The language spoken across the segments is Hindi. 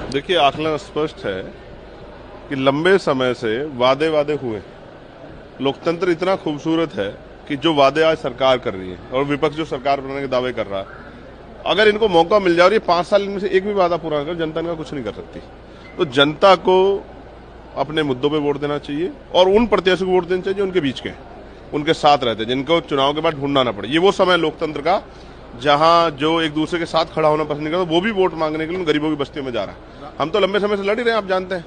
देखिए, आकलन स्पष्ट है कि लंबे समय से वादे हुए। लोकतंत्र इतना खूबसूरत है कि जो वादे आज सरकार कर रही है और विपक्ष जो सरकार बनाने के दावे कर रहा है, अगर इनको मौका मिल जाए और ये 5 साल इनमें से एक भी वादा पूरा कर, जनता इनका कुछ नहीं कर सकती। तो जनता को अपने मुद्दों पे वोट देना चाहिए और उन प्रत्याशियों को वोट देना चाहिए जो उनके बीच के हैं, उनके साथ रहते हैं, जिनको चुनाव के बाद ढूंढना ना पड़े। ये वो समय लोकतंत्र का जहां जो एक दूसरे के साथ खड़ा होना पसंद नहीं करता, वो भी वोट मांगने के लिए उन गरीबों की बस्तियों में जा रहा है। हम तो लंबे समय से लड़ ही रहे हैं, आप जानते हैं,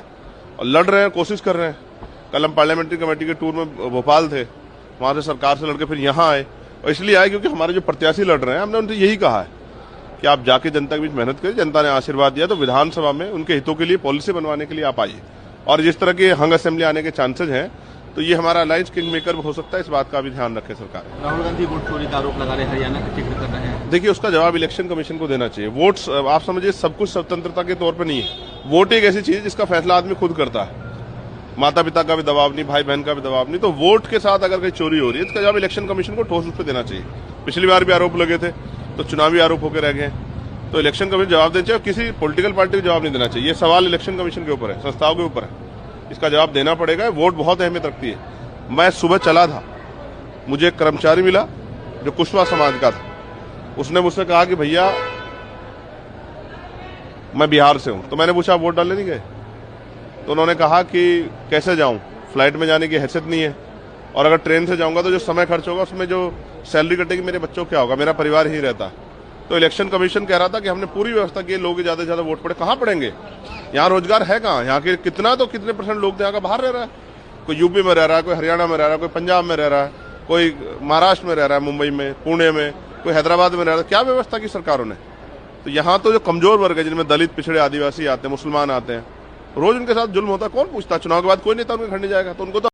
और लड़ रहे हैं, कोशिश कर रहे हैं। कल हम पार्लियामेंट्री कमेटी के टूर में भोपाल थे, वहां से सरकार से लड़के फिर यहाँ आए, और इसलिए आए क्योंकि हमारे जो प्रत्याशी लड़ रहे हैं, हमने उनसे यही कहा है कि आप जाके जनता के बीच मेहनत करिए। जनता ने आशीर्वाद दिया तो विधानसभा में उनके हितों के लिए पॉलिसी बनवाने के लिए आप आइए। और जिस तरह के हंग असेंबली आने के चांसेज हैं, तो ये हमारा अलायंस किंग मेकर हो सकता है, इस बात का भी ध्यान रखे सरकार। राहुल गांधी वोट चोरी का आरोप लगा रहे हैं, हरियाणा का जिक्र कर रहे हैं। देखिए, उसका जवाब इलेक्शन कमीशन को देना चाहिए। वोट्स, आप समझिए, सब कुछ स्वतंत्रता के तौर पे नहीं है। वोट एक ऐसी चीज है जिसका फैसला आदमी खुद करता है, माता पिता का भी दबाव नहीं, भाई बहन का भी दबाव नहीं। तो वोट के साथ अगर कहीं चोरी हो रही है, इसका जवाब इलेक्शन कमीशन को ठोस रूप से देना चाहिए। पिछली बार भी आरोप लगे थे, तो चुनावी आरोप होकर रह गए। तो इलेक्शन कमीशन जवाब देना चाहिए, किसी पॉलिटिकल पार्टी को जवाब नहीं देना चाहिए। ये सवाल इलेक्शन कमीशन के ऊपर है, संस्थाओं के ऊपर है, इसका जवाब देना पड़ेगा। वोट बहुत अहमियत रखती है। मैं सुबह चला था, मुझे एक कर्मचारी मिला जो कुशवाहा समाज का था। उसने मुझसे कहा कि भैया मैं बिहार से हूं। तो मैंने पूछा, वोट डालने नहीं गए? तो उन्होंने कहा कि कैसे जाऊं, फ्लाइट में जाने की हैसियत नहीं है, और अगर ट्रेन से जाऊंगा तो जो समय खर्च होगा उसमें जो सैलरी कटेगी, मेरे बच्चों क्या होगा, मेरा परिवार ही रहता। तो इलेक्शन कमीशन कह रहा था कि हमने पूरी व्यवस्था की, लोग ज्यादा से ज्यादा वोट पड़े। कहाँ पड़ेंगे? यहाँ रोजगार है कहाँ? यहाँ के कितने % लोग यहाँ का बाहर रह रहा है। कोई यूपी में रह रहा है, कोई हरियाणा में रह रहा है, कोई पंजाब में रह रहा है, कोई महाराष्ट्र में रह रहा है, मुंबई में, पुणे में, कोई हैदराबाद में रह रहा है। क्या व्यवस्था की सरकारों ने? तो यहाँ तो जो कमजोर वर्ग है, जिनमें दलित, पिछड़े, आदिवासी आते हैं, मुसलमान आते हैं, रोज उनके साथ जुल्म होता है। कौन पूछता? चुनाव के बाद कोई नेता उनके घर नहीं जाएगा। तो उनको तो